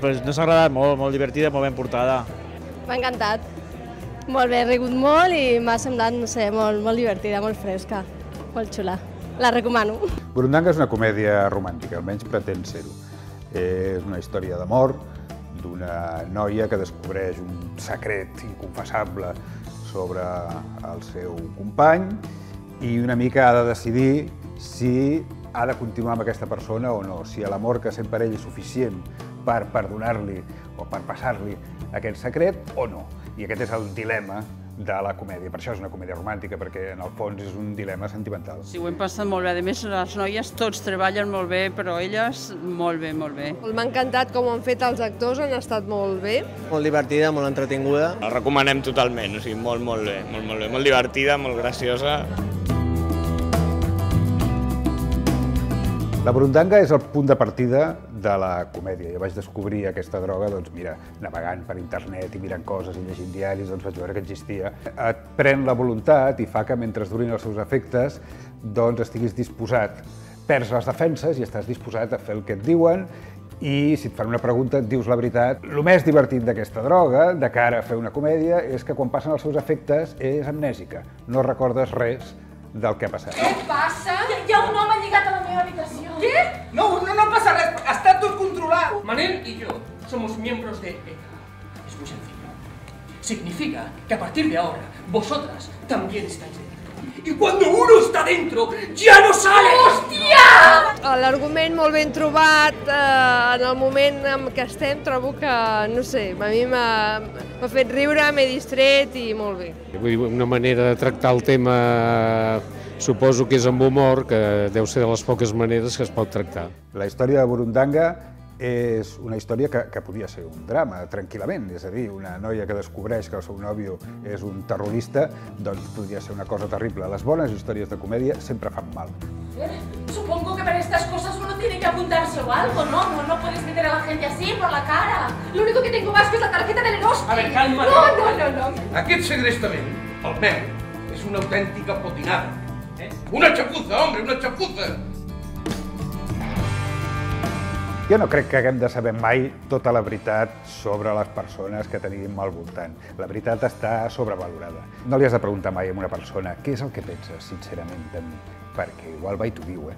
Ens ha agradat molt, molt divertida, molt ben portada. M'ha encantat. Molt bé, he rigut molt i m'ha semblat, no sé, molt divertida, molt fresca, molt xula. La recomano. Burundanga és una comèdia romàntica, almenys pretén ser-ho. És una història d'amor d'una noia que descobreix un secret inconfessable sobre el seu company i una mica ha de decidir si ha de continuar amb aquesta persona o no, si l'amor que sent per ell és suficient per perdonar-li o per passar-li aquest secret o no. I aquest és el dilema de la comèdia. Per això és una comèdia romàntica, perquè en el fons és un dilema sentimental. Sí, ho hem passat molt bé. A més, les noies tots treballen molt bé, però elles molt bé, molt bé. M'ha encantat com ho han fet els actors, han estat molt bé. Molt divertida, molt entretinguda. La recomanem totalment, o sigui, molt bé, molt divertida, molt graciosa. La burundanga és el punt de partida de la comèdia. Jo vaig descobrir aquesta droga, doncs mira, navegant per internet i mirant coses i llegint diaris, doncs vaig veure que existia. Et pren la voluntat i fa que mentre durin els seus efectes, doncs estiguis disposat. Perds les defenses i estàs disposat a fer el que et diuen i si et fan una pregunta et dius la veritat. El més divertit d'aquesta droga, de cara a fer una comèdia, és que quan passen els seus efectes és amnèsica. No recordes res del que ha passat. Què passa? Hi ha un home lligat a la meva habitació. ¿Qué? No pasa res, está todo controlado. Manel y yo somos miembros de ETA. Es muy sencillo. Significa que a partir de ahora, vosotras también estáis dentro. Y cuando uno está dentro, ya no sale. Hòstia! L'argument molt ben trobat, en el moment en què estem, trobo que, no sé, a mi m'ha fet riure, m'he distret i molt bé. Vull dir, una manera de tractar el tema, suposo que és amb humor, que deu ser de les poques maneres que es pot tractar. La història de Burundanga és una història que podia ser un drama, tranquil·lament. És a dir, una noia que descobreix que el seu nòvio és un terrorista, doncs podria ser una cosa terrible. Les bones històries de comèdia sempre fan mal. Supongo que para estas cosas uno tiene que apuntarse o algo, ¿no? No puedes meter a la gente así por la cara. Lo único que tengo vasco es la tarjeta del Eroski. A ver, calma. No. Aquest segrestament, el meu, és una autèntica potinada. Una chapuza, hombre, una chapuza. Jo no crec que haguem de saber mai tota la veritat sobre les persones que tenim al voltant. La veritat està sobrevalorada. No li has de preguntar mai a una persona què és el que penses, sincerament, de mi, perquè igual va i t'ho diu,